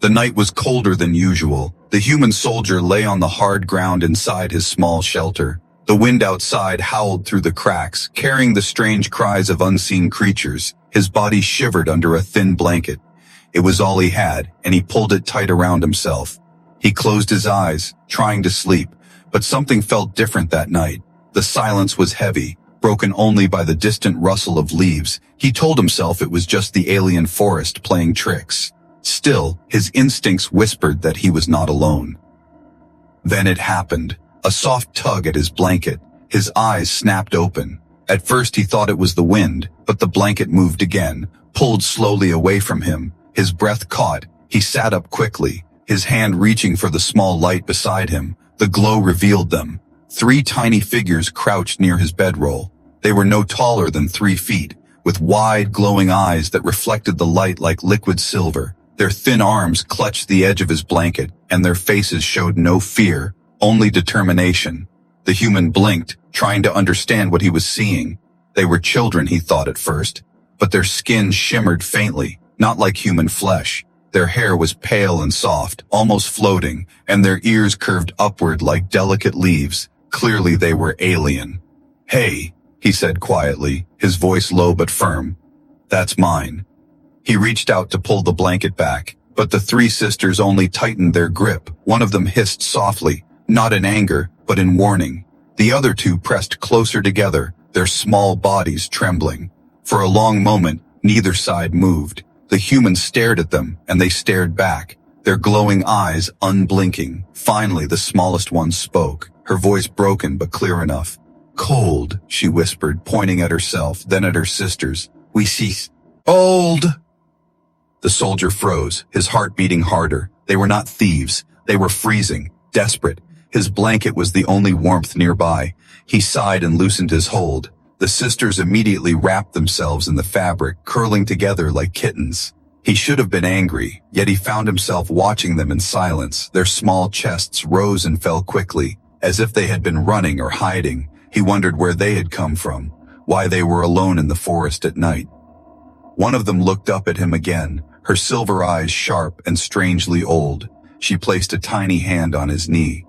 The night was colder than usual. The human soldier lay on the hard ground inside his small shelter. The wind outside howled through the cracks, carrying the strange cries of unseen creatures. His body shivered under a thin blanket. It was all he had, and he pulled it tight around himself. He closed his eyes, trying to sleep, but something felt different that night. The silence was heavy, broken only by the distant rustle of leaves. He told himself it was just the alien forest playing tricks. Still, his instincts whispered that he was not alone. Then it happened. A soft tug at his blanket. His eyes snapped open. At first he thought it was the wind, but the blanket moved again, pulled slowly away from him. His breath caught. He sat up quickly, his hand reaching for the small light beside him. The glow revealed them. 3 tiny figures crouched near his bedroll. They were no taller than 3 feet, with wide, glowing eyes that reflected the light like liquid silver. Their thin arms clutched the edge of his blanket, and their faces showed no fear, only determination. The human blinked, trying to understand what he was seeing. They were children, he thought at first, but their skin shimmered faintly, not like human flesh. Their hair was pale and soft, almost floating, and their ears curved upward like delicate leaves. Clearly they were alien. "Hey," he said quietly, his voice low but firm. "That's mine." He reached out to pull the blanket back, but the 3 sisters only tightened their grip. One of them hissed softly, not in anger, but in warning. The other 2 pressed closer together, their small bodies trembling. For a long moment, neither side moved. The humans stared at them, and they stared back, their glowing eyes unblinking. Finally, the smallest one spoke, her voice broken but clear enough. "Cold," she whispered, pointing at herself, then at her sisters. "We see old." The soldier froze, his heart beating harder. They were not thieves. They were freezing, desperate. His blanket was the only warmth nearby. He sighed and loosened his hold. The sisters immediately wrapped themselves in the fabric, curling together like kittens. He should have been angry, yet he found himself watching them in silence. Their small chests rose and fell quickly, as if they had been running or hiding. He wondered where they had come from, why they were alone in the forest at night. One of them looked up at him again, her silver eyes sharp and strangely old. She placed a tiny hand on his knee.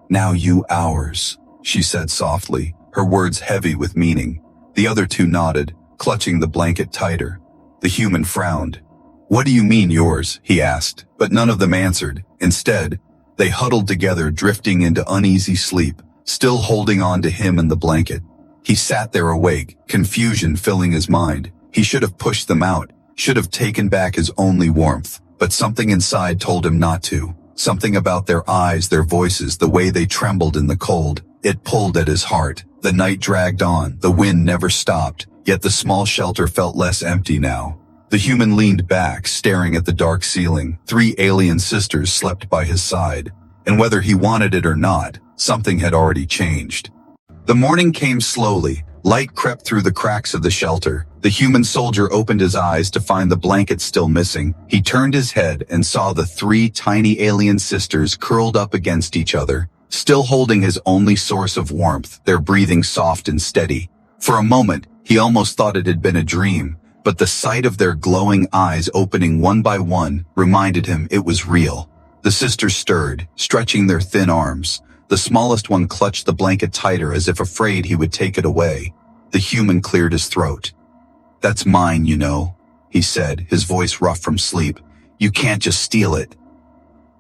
"Now you ours," she said softly, her words heavy with meaning. The other 2 nodded, clutching the blanket tighter. The human frowned. "What do you mean yours?" he asked, but none of them answered. Instead, they huddled together, drifting into uneasy sleep, still holding on to him and the blanket. He sat there awake, confusion filling his mind. He should have pushed them out, should have taken back his only warmth, but something inside told him not to. Something about their eyes, their voices, the way they trembled in the cold. It pulled at his heart. The night dragged on, the wind never stopped, yet the small shelter felt less empty now. The human leaned back, staring at the dark ceiling. 3 alien sisters slept by his side, and whether he wanted it or not, something had already changed. The morning came slowly. Light crept through the cracks of the shelter. The human soldier opened his eyes to find the blanket still missing. He turned his head and saw the 3 tiny alien sisters curled up against each other, still holding his only source of warmth, their breathing soft and steady. For a moment, he almost thought it had been a dream, but the sight of their glowing eyes opening one by one reminded him it was real. The sisters stirred, stretching their thin arms. The smallest one clutched the blanket tighter as if afraid he would take it away. The human cleared his throat. "That's mine, you know," he said, his voice rough from sleep. "You can't just steal it."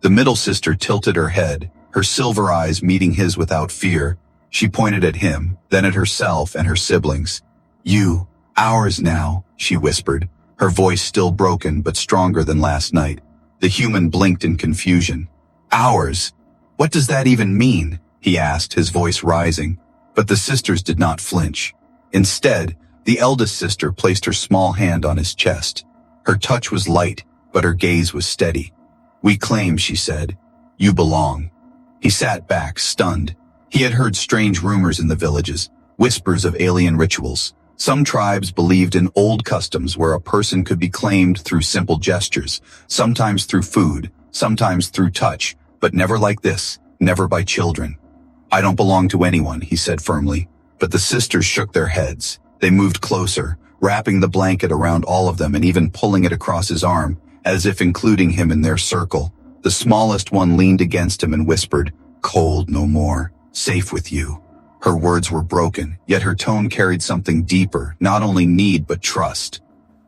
The middle sister tilted her head, her silver eyes meeting his without fear. She pointed at him, then at herself and her siblings. "You, ours now," she whispered, her voice still broken but stronger than last night. The human blinked in confusion. "Ours? What does that even mean?" he asked, his voice rising. But the sisters did not flinch. Instead, the eldest sister placed her small hand on his chest. Her touch was light, but her gaze was steady. "We claim," she said. "You belong." He sat back, stunned. He had heard strange rumors in the villages, whispers of alien rituals. Some tribes believed in old customs where a person could be claimed through simple gestures, sometimes through food, sometimes through touch, but never like this, never by children. "I don't belong to anyone," he said firmly. But the sisters shook their heads. They moved closer, wrapping the blanket around all of them and even pulling it across his arm. as if including him in their circle. The smallest one leaned against him and whispered, "Cold no more, safe with you." Her words were broken, yet her tone carried something deeper, not only need but trust.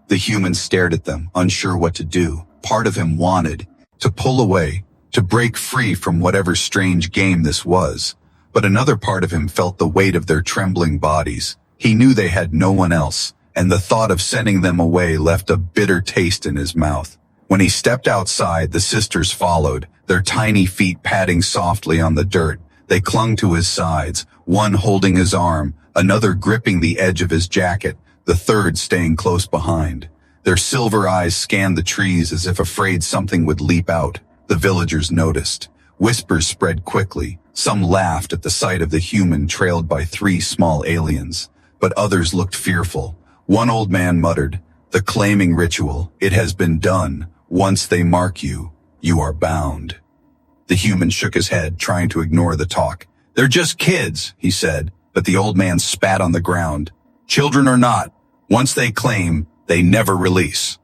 The human stared at them, unsure what to do. Part of him wanted to pull away, to break free from whatever strange game this was. But another part of him felt the weight of their trembling bodies. He knew they had no one else, and the thought of sending them away left a bitter taste in his mouth. When he stepped outside, the sisters followed, their tiny feet padding softly on the dirt. They clung to his sides, one holding his arm, another gripping the edge of his jacket, the third staying close behind. Their silver eyes scanned the trees as if afraid something would leap out. The villagers noticed. Whispers spread quickly. Some laughed at the sight of the human trailed by 3 small aliens, but others looked fearful. One old man muttered, "The claiming ritual, it has been done. Once they mark you, you are bound." The human shook his head, trying to ignore the talk. "They're just kids," he said, but the old man spat on the ground. "Children or not, once they claim, they never release."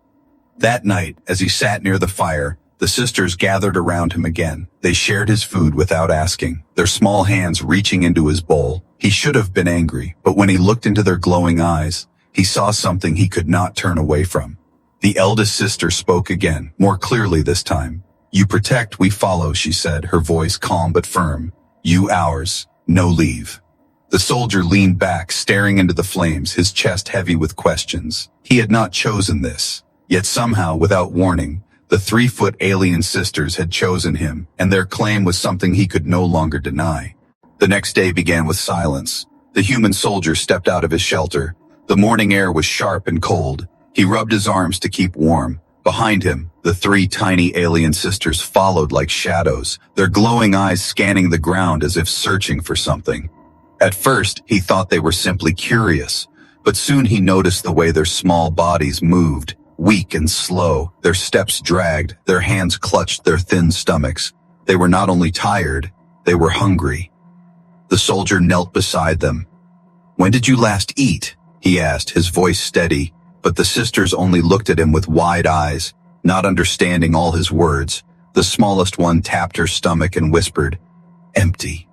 That night, as he sat near the fire, the sisters gathered around him again. They shared his food without asking, their small hands reaching into his bowl. He should have been angry, but when he looked into their glowing eyes, he saw something he could not turn away from. The eldest sister spoke again, more clearly this time. "You protect, we follow," she said, her voice calm but firm. "You ours, no leave." The soldier leaned back, staring into the flames, his chest heavy with questions. He had not chosen this. Yet somehow, without warning, the 3-foot alien sisters had chosen him, and their claim was something he could no longer deny. The next day began with silence. The human soldier stepped out of his shelter. The morning air was sharp and cold. He rubbed his arms to keep warm. Behind him, the 3 tiny alien sisters followed like shadows, their glowing eyes scanning the ground as if searching for something. At first, he thought they were simply curious, but soon he noticed the way their small bodies moved, weak and slow. Their steps dragged, their hands clutched their thin stomachs. They were not only tired, they were hungry. The soldier knelt beside them. "When did you last eat?" he asked, his voice steady, but the sisters only looked at him with wide eyes, not understanding all his words. The smallest one tapped her stomach and whispered, "Empty."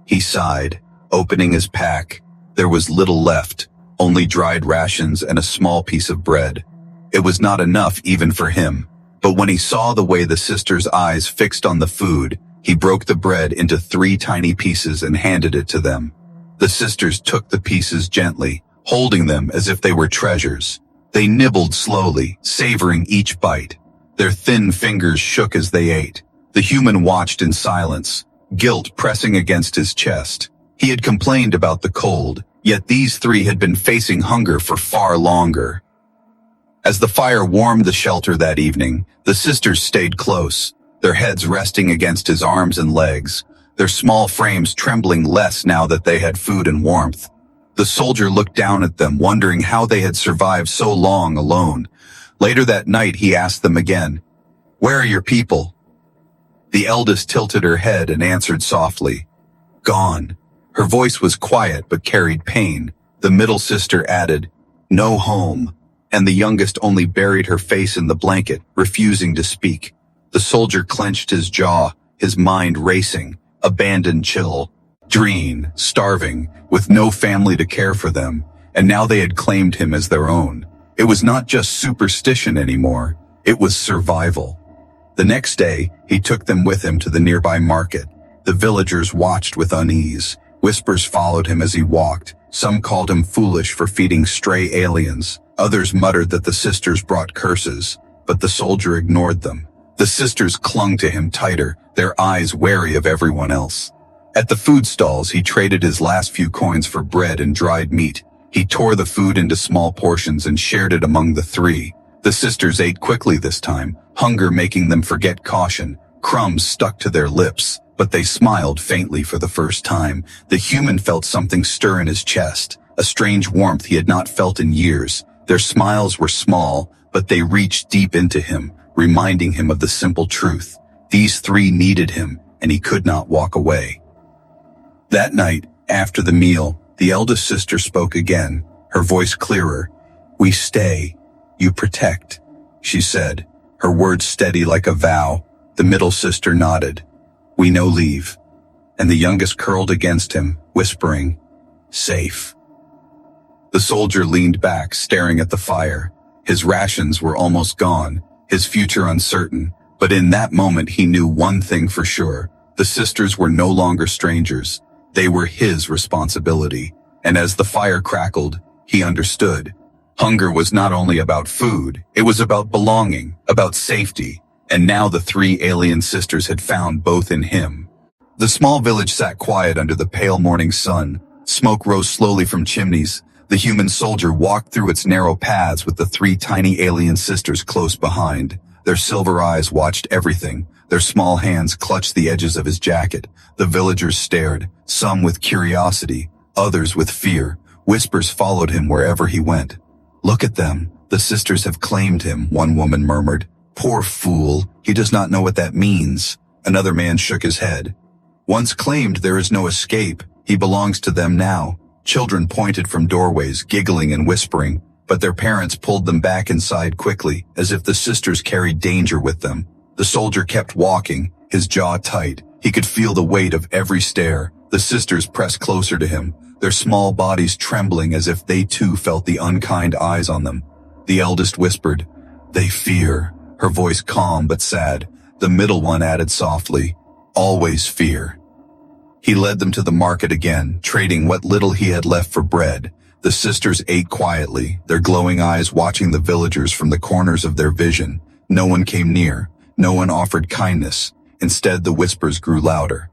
He sighed, opening his pack. There was little left, only dried rations and a small piece of bread. It was not enough even for him, but when he saw the way the sisters' eyes fixed on the food, he broke the bread into 3 tiny pieces and handed it to them. The sisters took the pieces gently, holding them as if they were treasures. They nibbled slowly, savoring each bite. Their thin fingers shook as they ate. The human watched in silence, guilt pressing against his chest. He had complained about the cold, yet these 3 had been facing hunger for far longer. As the fire warmed the shelter that evening, the sisters stayed close, their heads resting against his arms and legs, their small frames trembling less now that they had food and warmth. The soldier looked down at them, wondering how they had survived so long alone. Later that night, he asked them again, "Where are your people?" The eldest tilted her head and answered softly, "Gone." Her voice was quiet but carried pain. The middle sister added, "No home," and the youngest only buried her face in the blanket, refusing to speak. The soldier clenched his jaw, his mind racing, abandoned chill. Dreen, starving, with no family to care for them, and now they had claimed him as their own. It was not just superstition anymore, it was survival. The next day, he took them with him to the nearby market. The villagers watched with unease. Whispers followed him as he walked. Some called him foolish for feeding stray aliens. Others muttered that the sisters brought curses, but the soldier ignored them. The sisters clung to him tighter, their eyes wary of everyone else. At the food stalls, he traded his last few coins for bread and dried meat. He tore the food into small portions and shared it among the 3. The sisters ate quickly this time, hunger making them forget caution. Crumbs stuck to their lips, but they smiled faintly for the first time. The human felt something stir in his chest, a strange warmth he had not felt in years. Their smiles were small, but they reached deep into him, reminding him of the simple truth. These 3 needed him, and he could not walk away. That night, after the meal, the eldest sister spoke again, her voice clearer. "We stay. You protect. she said, her words steady like a vow. The middle sister nodded. We know leave. And the youngest curled against him, whispering, safe. The soldier leaned back, staring at the fire. His rations were almost gone, his future uncertain, but in that moment he knew one thing for sure. The sisters were no longer strangers. They were his responsibility. And as the fire crackled, he understood. Hunger was not only about food, it was about belonging, about safety. And now the three alien sisters had found both in him. The small village sat quiet under the pale morning sun. Smoke rose slowly from chimneys. The human soldier walked through its narrow paths with the three tiny alien sisters close behind. Their silver eyes watched everything. Their small hands clutched the edges of his jacket. The villagers stared, some with curiosity, others with fear. Whispers followed him wherever he went. Look at them. The sisters have claimed him, one woman murmured. Poor fool, he does not know what that means. Another man shook his head. Once claimed, there is no escape. He belongs to them now. Children pointed from doorways, giggling and whispering, but their parents pulled them back inside quickly, as if the sisters carried danger with them. The soldier kept walking, his jaw tight. He could feel the weight of every stare. The sisters pressed closer to him, their small bodies trembling as if they too felt the unkind eyes on them. The eldest whispered, they fear, her voice calm but sad. The middle one added softly, always fear. He led them to the market again, trading what little he had left for bread. The sisters ate quietly, their glowing eyes watching the villagers from the corners of their vision. No one came near. No one offered kindness. Instead, the whispers grew louder.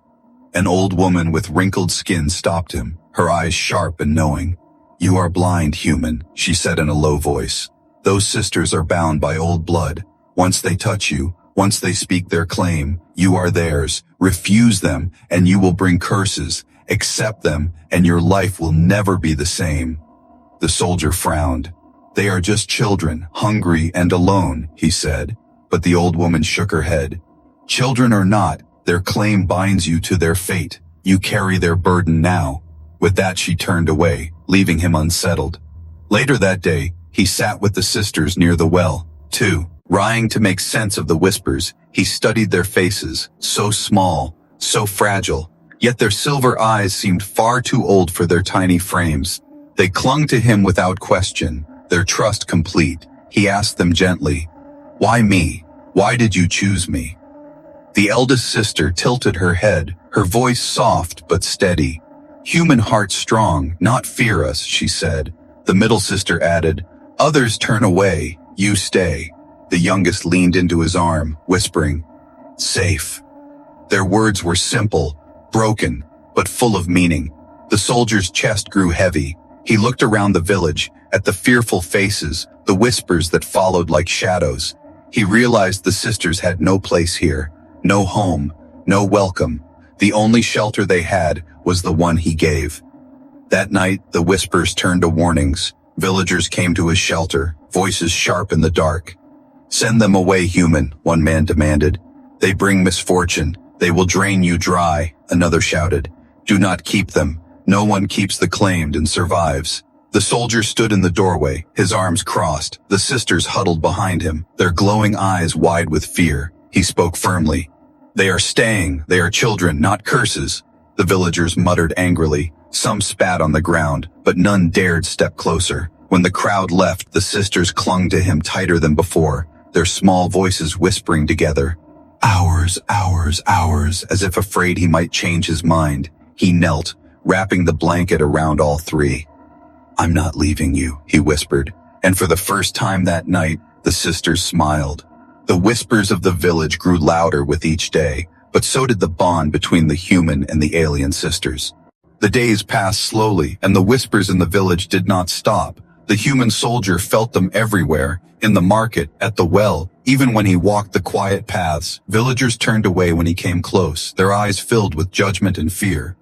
An old woman with wrinkled skin stopped him, her eyes sharp and knowing. You are blind, human, she said in a low voice. Those sisters are bound by old blood. Once they touch you, once they speak their claim, you are theirs. Refuse them, and you will bring curses. Accept them, and your life will never be the same. The soldier frowned. They are just children, hungry and alone, he said. But the old woman shook her head. Children or not, their claim binds you to their fate. You carry their burden now. With that she turned away, leaving him unsettled. Later that day, he sat with the sisters near the well, too. Trying to make sense of the whispers, he studied their faces, so small, so fragile, yet their silver eyes seemed far too old for their tiny frames. They clung to him without question, their trust complete. He asked them gently, why me? Why did you choose me? The eldest sister tilted her head, her voice soft but steady. Human heart strong, not fear us, she said. The middle sister added, others turn away, you stay. The youngest leaned into his arm, whispering, safe. Their words were simple, broken, but full of meaning. The soldier's chest grew heavy. He looked around the village, at the fearful faces, the whispers that followed like shadows. He realized the sisters had no place here, no home, no welcome. The only shelter they had was the one he gave. That night, the whispers turned to warnings. Villagers came to his shelter, voices sharp in the dark. Send them away, human, one man demanded. They bring misfortune. They will drain you dry, another shouted. Do not keep them. No one keeps the claimed and survives. The soldier stood in the doorway, his arms crossed, the sisters huddled behind him, their glowing eyes wide with fear. He spoke firmly. They are staying. They are children, not curses. The villagers muttered angrily. Some spat on the ground, but none dared step closer. When the crowd left, the sisters clung to him tighter than before, their small voices whispering together. Ours, ours, ours, as if afraid he might change his mind. He knelt, wrapping the blanket around all three. I'm not leaving you, he whispered, and for the first time that night, the sisters smiled. The whispers of the village grew louder with each day, but so did the bond between the human and the alien sisters. The days passed slowly, and the whispers in the village did not stop. The human soldier felt them everywhere, in the market, at the well, even when he walked the quiet paths. Villagers turned away when he came close, their eyes filled with judgment and fear.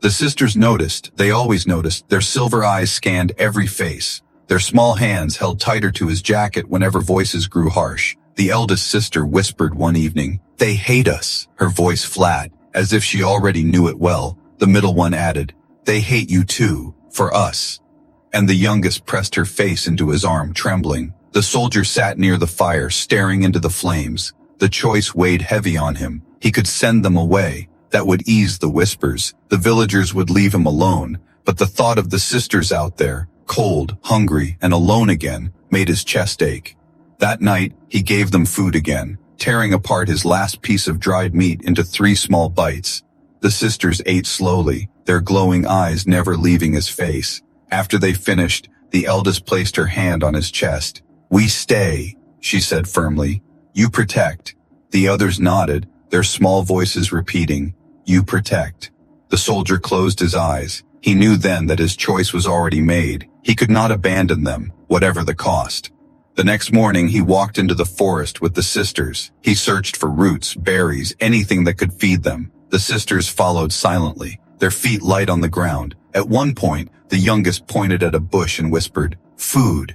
The sisters noticed, they always noticed, their silver eyes scanned every face. Their small hands held tighter to his jacket whenever voices grew harsh. The eldest sister whispered one evening, "They hate us," her voice flat, as if she already knew it well. The middle one added, "They hate you too, for us." And the youngest pressed her face into his arm, trembling. The soldier sat near the fire, staring into the flames. The choice weighed heavy on him. He could send them away. That would ease the whispers. The villagers would leave him alone. But the thought of the sisters out there, cold, hungry, and alone again, made his chest ache. That night, he gave them food again, tearing apart his last piece of dried meat into 3 small bites. The sisters ate slowly, their glowing eyes never leaving his face. After they finished, the eldest placed her hand on his chest. "We stay," she said firmly. "You protect." The others nodded, their small voices repeating, "You protect." The soldier closed his eyes. He knew then that his choice was already made. He could not abandon them, whatever the cost. The next morning he walked into the forest with the sisters. He searched for roots, berries, anything that could feed them. The sisters followed silently, their feet light on the ground. At one point, the youngest pointed at a bush and whispered, "Food."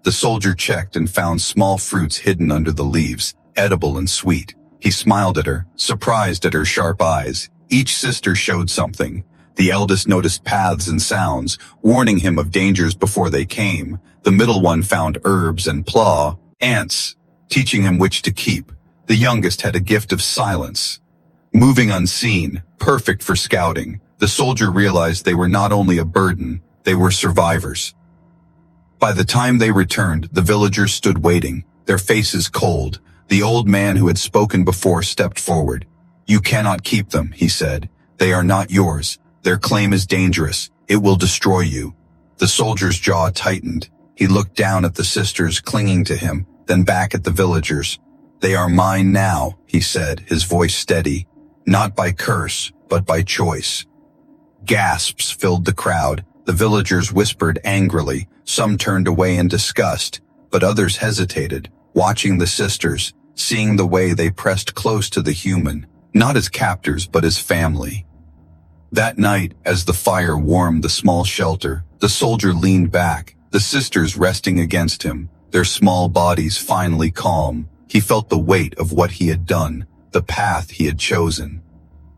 The soldier checked and found small fruits hidden under the leaves, edible and sweet. He smiled at her, surprised at her sharp eyes. Each sister showed something. The eldest noticed paths and sounds, warning him of dangers before they came. The middle one found herbs and ants, teaching him which to keep. The youngest had a gift of silence, moving unseen, perfect for scouting. The soldier realized they were not only a burden, they were survivors. By the time they returned, the villagers stood waiting, their faces cold. The old man who had spoken before stepped forward. "You cannot keep them," he said. "They are not yours. Their claim is dangerous. It will destroy you." The soldier's jaw tightened. He looked down at the sisters clinging to him, then back at the villagers. "They are mine now," he said, his voice steady. "Not by curse, but by choice." Gasps filled the crowd. The villagers whispered angrily. Some turned away in disgust, but others hesitated, watching the sisters, seeing the way they pressed close to the human, not as captors but as family. That night, as the fire warmed the small shelter, the soldier leaned back, the sisters resting against him, their small bodies finally calm. He felt the weight of what he had done, the path he had chosen.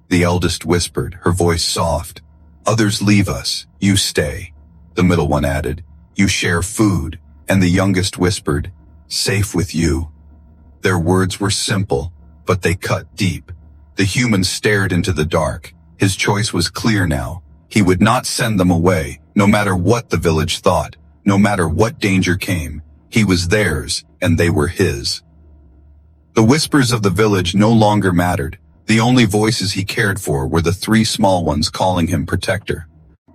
The eldest whispered, her voice soft, "Others leave us, you stay." The middle one added, "You share food," and the youngest whispered, "Safe with you." Their words were simple, but they cut deep. The human stared into the dark. His choice was clear now. He would not send them away, no matter what the village thought, no matter what danger came. He was theirs, and they were his. The whispers of the village no longer mattered. The only voices he cared for were the 3 small ones calling him protector.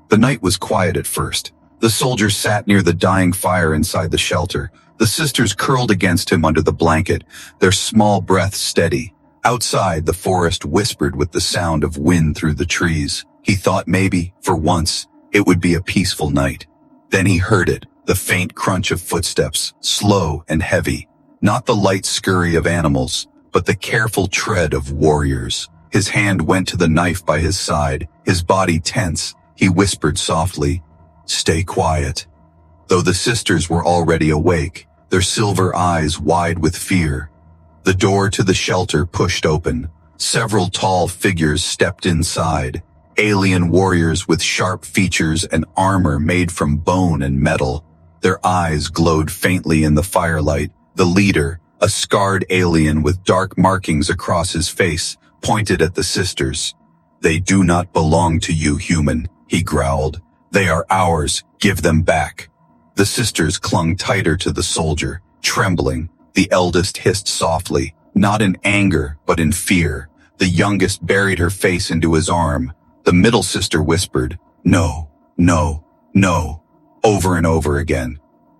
The night was quiet at first. The soldier sat near the dying fire inside the shelter. The sisters curled against him under the blanket, their small breaths steady. Outside, the forest whispered with the sound of wind through the trees. He thought maybe, for once, it would be a peaceful night. Then he heard it, the faint crunch of footsteps, slow and heavy. Not the light scurry of animals, but the careful tread of warriors. His hand went to the knife by his side, his body tense. He whispered softly, "Stay quiet." Though the sisters were already awake, their silver eyes wide with fear. The door to the shelter pushed open. Several tall figures stepped inside, alien warriors with sharp features and armor made from bone and metal. Their eyes glowed faintly in the firelight. The leader, a scarred alien with dark markings across his face, pointed at the sisters. "They do not belong to you, human," he growled. "They are ours. Give them back." The sisters clung tighter to the soldier, trembling. The eldest hissed softly, not in anger, but in fear. The youngest buried her face into his arm. The middle sister whispered, "No, no, no," over and over again.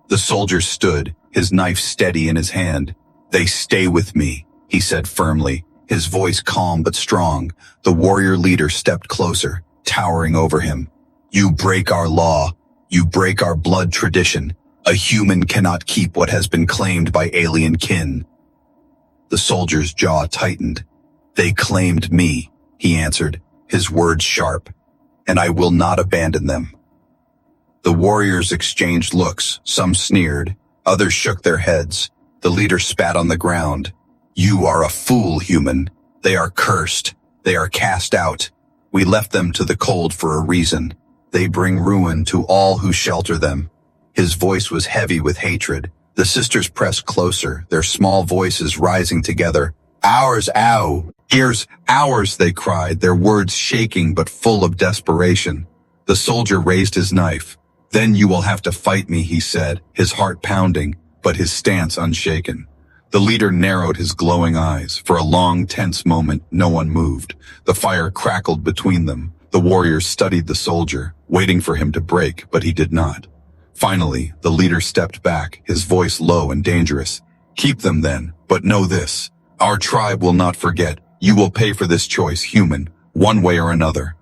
The soldier stood, his knife steady in his hand. "They stay with me," he said firmly, his voice calm but strong. The warrior leader stepped closer, towering over him. "You break our law. You break our blood tradition. A human cannot keep what has been claimed by alien kin." The soldier's jaw tightened. "They claimed me," he answered, his words sharp, "and I will not abandon them." The warriors exchanged looks, some sneered, others shook their heads. The leader spat on the ground. "You are a fool, human. They are cursed. They are cast out. We left them to the cold for a reason. They bring ruin to all who shelter them." His voice was heavy with hatred. The sisters pressed closer, their small voices rising together. Ours, ow! Here's ours, they cried, their words shaking but full of desperation. The soldier raised his knife. Then you will have to fight me, he said, his heart pounding, but his stance unshaken. The leader narrowed his glowing eyes. For a long, tense moment, no one moved. The fire crackled between them. The warriors studied the soldier, waiting for him to break, but he did not. Finally, the leader stepped back, his voice low and dangerous. Keep them then, but know this. Our tribe will not forget. You will pay for this choice, human, one way or another.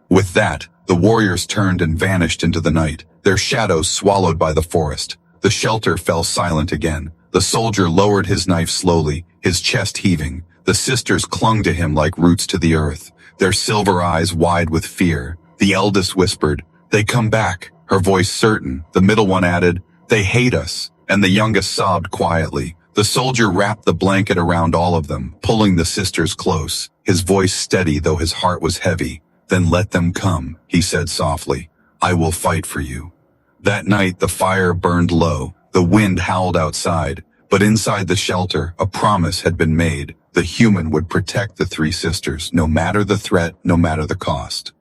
With that, the warriors turned and vanished into the night, their shadows swallowed by the forest. The shelter fell silent again. The soldier lowered his knife slowly, his chest heaving. The sisters clung to him like roots to the earth, their silver eyes wide with fear. The eldest whispered, "They come back," her voice certain. The middle one added, "They hate us," and the youngest sobbed quietly. The soldier wrapped the blanket around all of them, pulling the sisters close, his voice steady though his heart was heavy. "Then let them come," he said softly. "I will fight for you." That night the fire burned low, the wind howled outside, but inside the shelter a promise had been made. The human would protect the three sisters, no matter the threat, no matter the cost.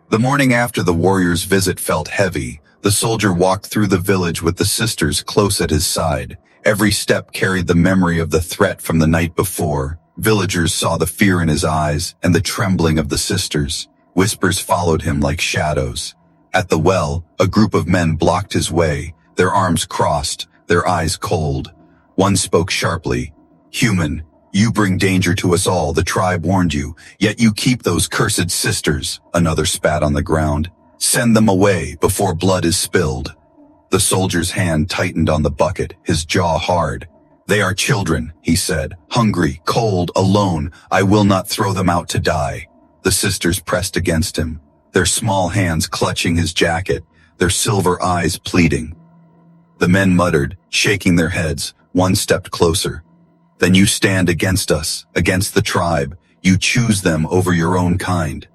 The morning after the warrior's visit felt heavy. The soldier walked through the village with the sisters close at his side. Every step carried the memory of the threat from the night before. Villagers saw the fear in his eyes and the trembling of the sisters. Whispers followed him like shadows. At the well, a group of men blocked his way, their arms crossed, their eyes cold. One spoke sharply, "Human, you bring danger to us all, the tribe warned you, yet you keep those cursed sisters." Another spat on the ground. "Send them away before blood is spilled." The soldier's hand tightened on the bucket, his jaw hard. "They are children," he said, "hungry, cold, alone. I will not throw them out to die." The sisters pressed against him, their small hands clutching his jacket, their silver eyes pleading. The men muttered, shaking their heads. One stepped closer. "Then you stand against us, against the tribe. You choose them over your own kind."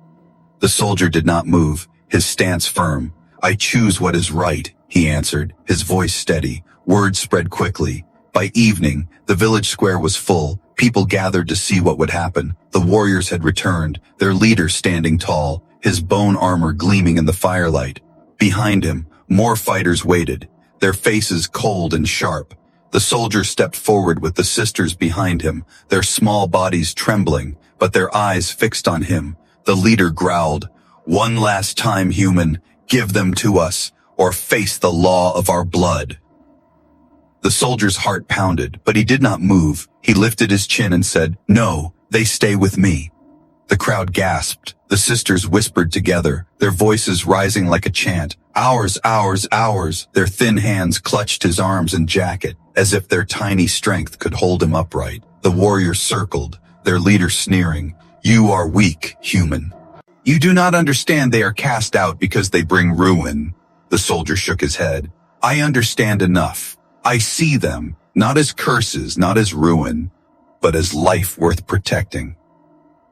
The soldier did not move, his stance firm. "I choose what is right," he answered, his voice steady. Words spread quickly. By evening, the village square was full. People gathered to see what would happen. The warriors had returned, their leader standing tall, his bone armor gleaming in the firelight. Behind him, more fighters waited, their faces cold and sharp. The soldier stepped forward with the sisters behind him, their small bodies trembling, but their eyes fixed on him. The leader growled, "One last time, human, give them to us, or face the law of our blood." The soldier's heart pounded, but he did not move. He lifted his chin and said, "No, they stay with me." The crowd gasped. The sisters whispered together, their voices rising like a chant. "Ours, ours, ours." Their thin hands clutched his arms and jacket, as if their tiny strength could hold him upright. The warriors circled, their leader sneering, "You are weak, human. You do not understand they are cast out because they bring ruin." The soldier shook his head. "I understand enough. I see them, not as curses, not as ruin, but as life worth protecting."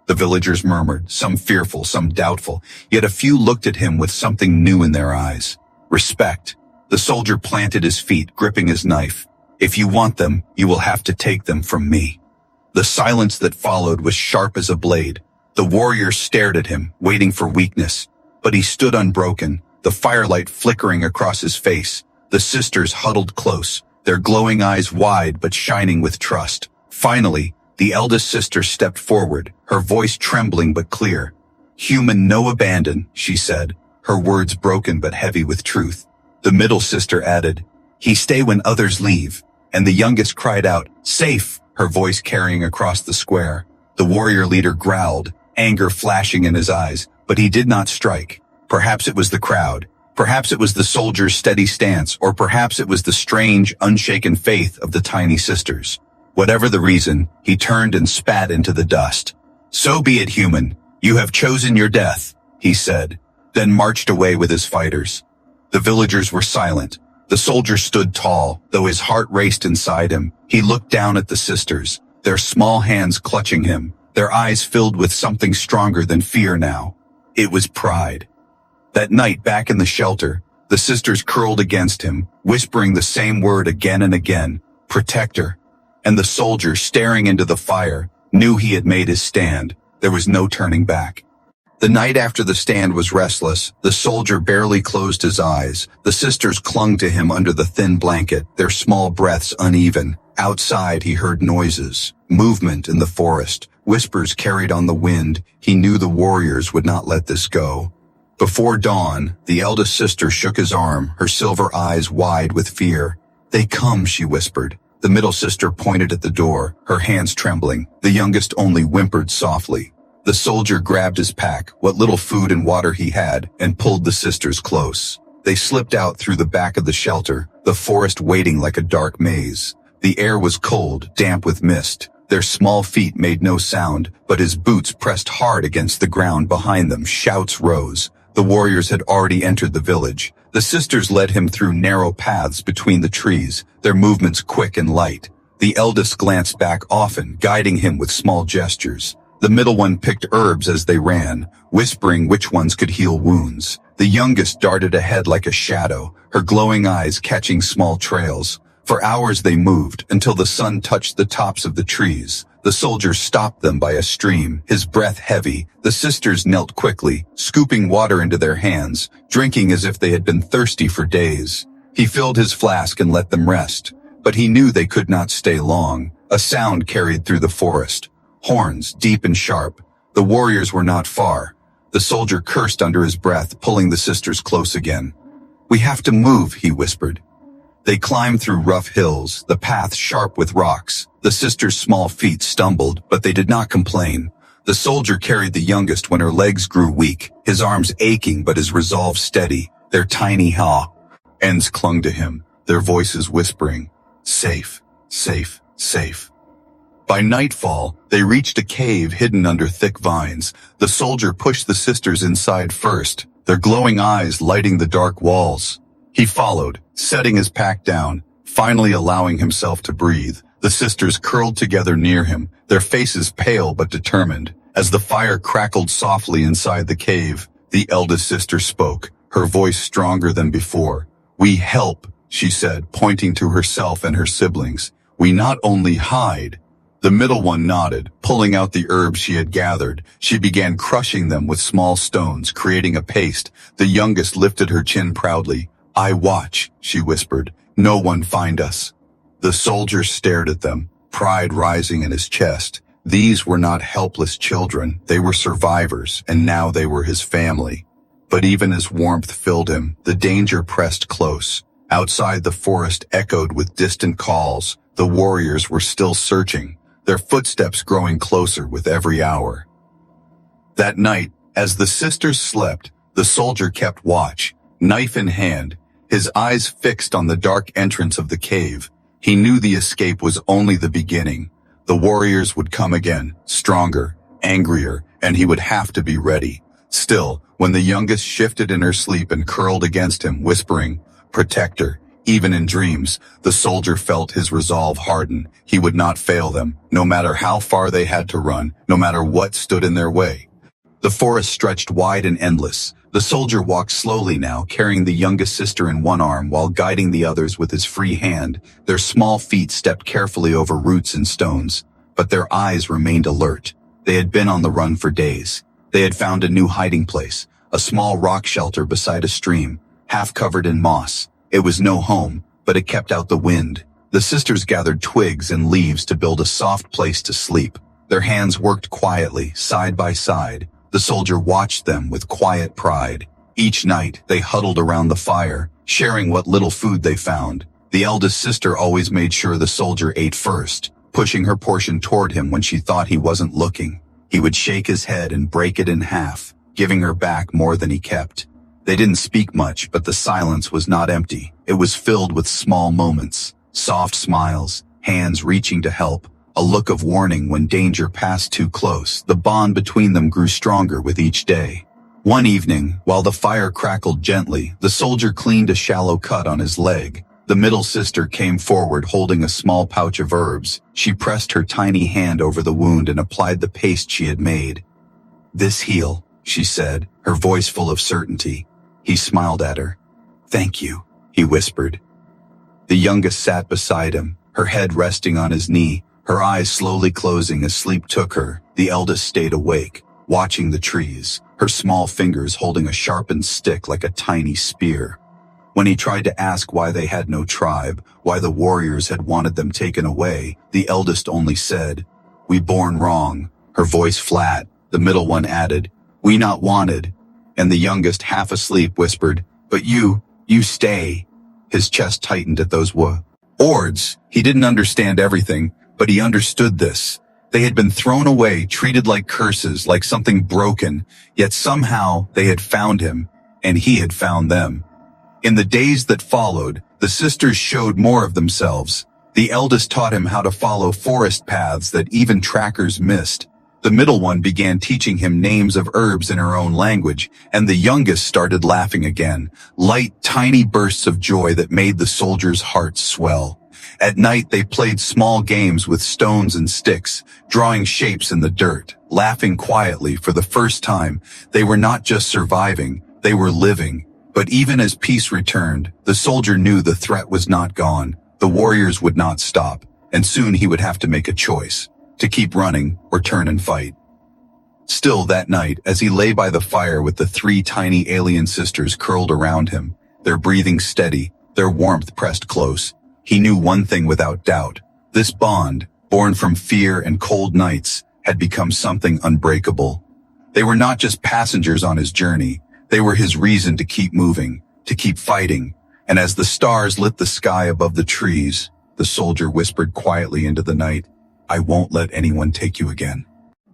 The villagers murmured, some fearful, some doubtful, yet a few looked at him with something new in their eyes. Respect. The soldier planted his feet, gripping his knife. "If you want them, you will have to take them from me." The silence that followed was sharp as a blade. The warrior stared at him, waiting for weakness, but he stood unbroken, the firelight flickering across his face. The sisters huddled close, their glowing eyes wide but shining with trust. Finally, the eldest sister stepped forward, her voice trembling but clear. "Human, no abandon," she said, her words broken but heavy with truth. The middle sister added, "He stay when others leave," and the youngest cried out, "Safe," her voice carrying across the square. The warrior leader growled, anger flashing in his eyes, but he did not strike. Perhaps it was the crowd. Perhaps it was the soldier's steady stance, or perhaps it was the strange, unshaken faith of the tiny sisters. Whatever the reason, he turned and spat into the dust. "So be it, human. You have chosen your death," he said, then marched away with his fighters. The villagers were silent. The soldier stood tall, though his heart raced inside him. He looked down at the sisters, their small hands clutching him, their eyes filled with something stronger than fear now. It was pride. That night back in the shelter, The sisters curled against him, whispering the same word again and again, "Protector." And the soldier, staring into the fire, knew he had made his stand. There was no turning back. The night after the stand was restless. The soldier barely closed his eyes. The sisters clung to him under the thin blanket, their small breaths uneven. Outside he heard noises, movement in the forest, whispers carried on the wind. He knew the warriors would not let this go. Before dawn, the eldest sister shook his arm, her silver eyes wide with fear. "They come," she whispered. The middle sister pointed at the door, her hands trembling. The youngest only whimpered softly. The soldier grabbed his pack, what little food and water he had, and pulled the sisters close. They slipped out through the back of the shelter, the forest waiting like a dark maze. The air was cold, damp with mist. Their small feet made no sound, but his boots pressed hard against the ground behind them. Shouts rose. The warriors had already entered the village. The sisters led him through narrow paths between the trees, their movements quick and light. The eldest glanced back often, guiding him with small gestures. The middle one picked herbs as they ran, whispering which ones could heal wounds. The youngest darted ahead like a shadow, her glowing eyes catching small trails. For hours they moved, until the sun touched the tops of the trees. The soldier stopped them by a stream, his breath heavy. The sisters knelt quickly, scooping water into their hands, drinking as if they had been thirsty for days. He filled his flask and let them rest. But he knew they could not stay long. A sound carried through the forest. Horns, deep and sharp. The warriors were not far. The soldier cursed under his breath, pulling the sisters close again. "We have to move," he whispered. They climbed through rough hills, the path sharp with rocks. The sisters' small feet stumbled, but they did not complain. The soldier carried the youngest when her legs grew weak, his arms aching but his resolve steady. Their tiny hands clung to him, their voices whispering, "Safe, safe, safe." By nightfall, they reached a cave hidden under thick vines. The soldier pushed the sisters inside first, their glowing eyes lighting the dark walls. He followed, setting his pack down, finally allowing himself to breathe. The sisters curled together near him, their faces pale but determined. As the fire crackled softly inside the cave, the eldest sister spoke, her voice stronger than before. "We help," she said, pointing to herself and her siblings. "We not only hide." The middle one nodded, pulling out the herbs she had gathered. She began crushing them with small stones, creating a paste. The youngest lifted her chin proudly. "I watch," she whispered. "No one find us." The soldier stared at them, pride rising in his chest. These were not helpless children, they were survivors, and now they were his family. But even as warmth filled him, the danger pressed close. Outside the forest echoed with distant calls. The warriors were still searching, their footsteps growing closer with every hour. That night, as the sisters slept, the soldier kept watch, knife in hand, his eyes fixed on the dark entrance of the cave. He knew the escape was only the beginning. The warriors would come again, stronger, angrier, and he would have to be ready. Still, when the youngest shifted in her sleep and curled against him, whispering, "Protector," even in dreams, the soldier felt his resolve harden. He would not fail them, no matter how far they had to run, no matter what stood in their way. The forest stretched wide and endless. The soldier walked slowly now, carrying the youngest sister in one arm while guiding the others with his free hand. Their small feet stepped carefully over roots and stones, but their eyes remained alert. They had been on the run for days. They had found a new hiding place, a small rock shelter beside a stream, half covered in moss. It was no home, but it kept out the wind. The sisters gathered twigs and leaves to build a soft place to sleep. Their hands worked quietly, side by side. The soldier watched them with quiet pride. Each night, they huddled around the fire, sharing what little food they found. The eldest sister always made sure the soldier ate first, pushing her portion toward him when she thought he wasn't looking. He would shake his head and break it in half, giving her back more than he kept. They didn't speak much, but the silence was not empty. It was filled with small moments, soft smiles, hands reaching to help, a look of warning when danger passed too close. The bond between them grew stronger with each day. One evening, while the fire crackled gently, the soldier cleaned a shallow cut on his leg. The middle sister came forward holding a small pouch of herbs. She pressed her tiny hand over the wound and applied the paste she had made. "This heal," she said, her voice full of certainty. He smiled at her. Thank you, he whispered. The youngest sat beside him, her head resting on his knee, her eyes slowly closing as sleep took her. The eldest stayed awake, watching the trees, her small fingers holding a sharpened stick like a tiny spear. When he tried to ask why they had no tribe, why the warriors had wanted them taken away, the eldest only said, "We born wrong," her voice flat. The middle one added, "We not wanted." And the youngest, half asleep, whispered, "But you stay." His chest tightened at those words. He didn't understand everything, but he understood this. They had been thrown away, treated like curses, like something broken, yet somehow they had found him, and he had found them. In the days that followed, the sisters showed more of themselves. The eldest taught him how to follow forest paths that even trackers missed. The middle one began teaching him names of herbs in her own language, and the youngest started laughing again, light, tiny bursts of joy that made the soldiers' hearts swell. At night they played small games with stones and sticks, drawing shapes in the dirt, laughing quietly. For the first time, they were not just surviving, they were living. But even as peace returned, the soldier knew the threat was not gone. The warriors would not stop, and soon he would have to make a choice, to keep running or turn and fight. Still that night, as he lay by the fire with the 3 tiny alien sisters curled around him, their breathing steady, their warmth pressed close, he knew one thing without doubt. This bond, born from fear and cold nights, had become something unbreakable. They were not just passengers on his journey, they were his reason to keep moving, to keep fighting. And as the stars lit the sky above the trees, the soldier whispered quietly into the night, "I won't let anyone take you again."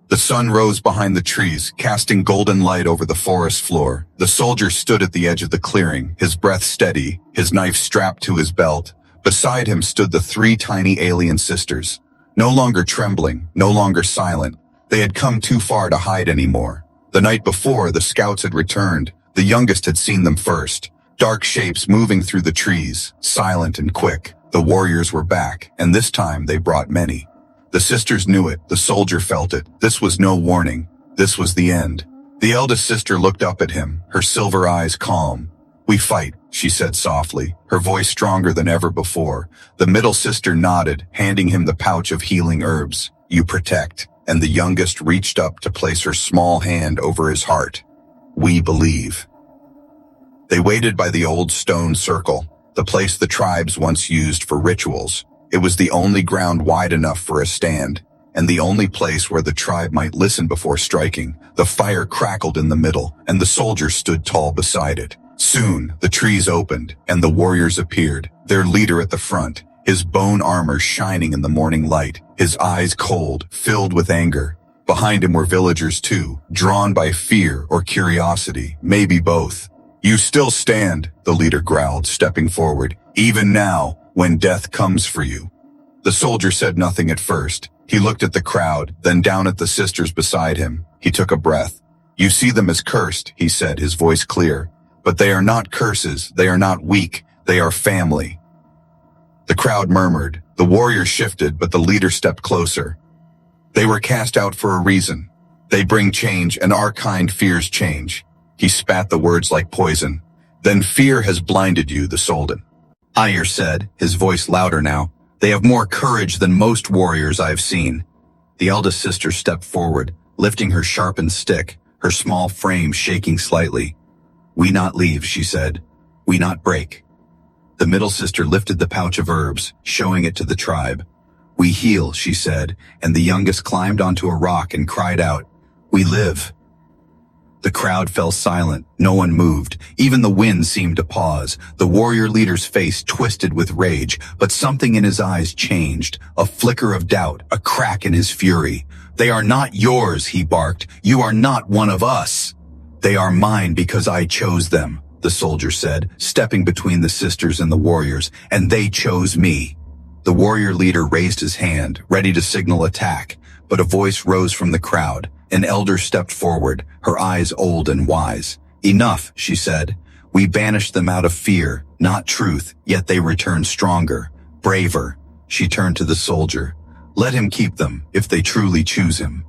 The sun rose behind the trees, casting golden light over the forest floor. The soldier stood at the edge of the clearing, his breath steady, his knife strapped to his belt. Beside him stood the 3 tiny alien sisters, no longer trembling, no longer silent. They had come too far to hide anymore. The night before, the scouts had returned. The youngest had seen them first. Dark shapes moving through the trees, silent and quick. The warriors were back, and this time they brought many. The sisters knew it, the soldier felt it. This was no warning. This was the end. The eldest sister looked up at him, her silver eyes calm. "We fight," she said softly, her voice stronger than ever before. The middle sister nodded, handing him the pouch of healing herbs. "You protect." And the youngest reached up to place her small hand over his heart. "We believe." They waited by the old stone circle, the place the tribes once used for rituals. It was the only ground wide enough for a stand, and the only place where the tribe might listen before striking. The fire crackled in the middle, and the soldier stood tall beside it. Soon, the trees opened, and the warriors appeared, their leader at the front, his bone armor shining in the morning light, his eyes cold, filled with anger. Behind him were villagers too, drawn by fear or curiosity, maybe both. "You still stand," the leader growled, stepping forward, "even now, when death comes for you." The soldier said nothing at first. He looked at the crowd, then down at the sisters beside him. He took a breath. "You see them as cursed," he said, his voice clear. "But they are not curses, they are not weak, they are family." The crowd murmured. The warriors shifted, but the leader stepped closer. "They were cast out for a reason. They bring change, and our kind fears change." He spat the words like poison. "Then fear has blinded you," the Soldan. Ayer said, his voice louder now. "They have more courage than most warriors I've seen." The eldest sister stepped forward, lifting her sharpened stick, her small frame shaking slightly. "We not leave," she said. "We not break." The middle sister lifted the pouch of herbs, showing it to the tribe. "We heal," she said, and the youngest climbed onto a rock and cried out, "We live." The crowd fell silent. No one moved. Even the wind seemed to pause. The warrior leader's face twisted with rage, but something in his eyes changed. A flicker of doubt, a crack in his fury. "They are not yours," he barked. "You are not one of us." "They are mine because I chose them," the soldier said, stepping between the sisters and the warriors, "and they chose me." The warrior leader raised his hand, ready to signal attack, but a voice rose from the crowd. An elder stepped forward, her eyes old and wise. "Enough," she said. "We banished them out of fear, not truth, yet they returned stronger, braver." She turned to the soldier. "Let him keep them, if they truly choose him."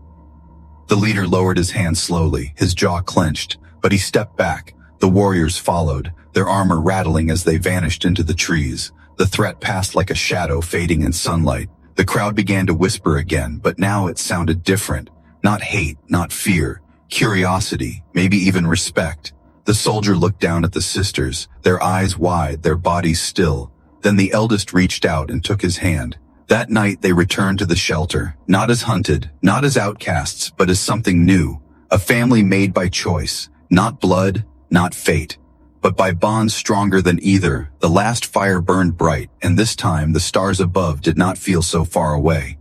The leader lowered his hand slowly, his jaw clenched, but he stepped back. The warriors followed. their armor rattling as they vanished into the trees. The threat passed like a shadow fading in sunlight. The crowd began to whisper again, but now it sounded different. Not hate, not fear. Curiosity, maybe even respect. The soldier looked down at the sisters, their eyes wide, their bodies still. Then the eldest reached out and took his hand. That night they returned to the shelter, not as hunted, not as outcasts, but as something new. A family made by choice, not blood, not fate, but by bonds stronger than either. The last fire burned bright, and this time the stars above did not feel so far away.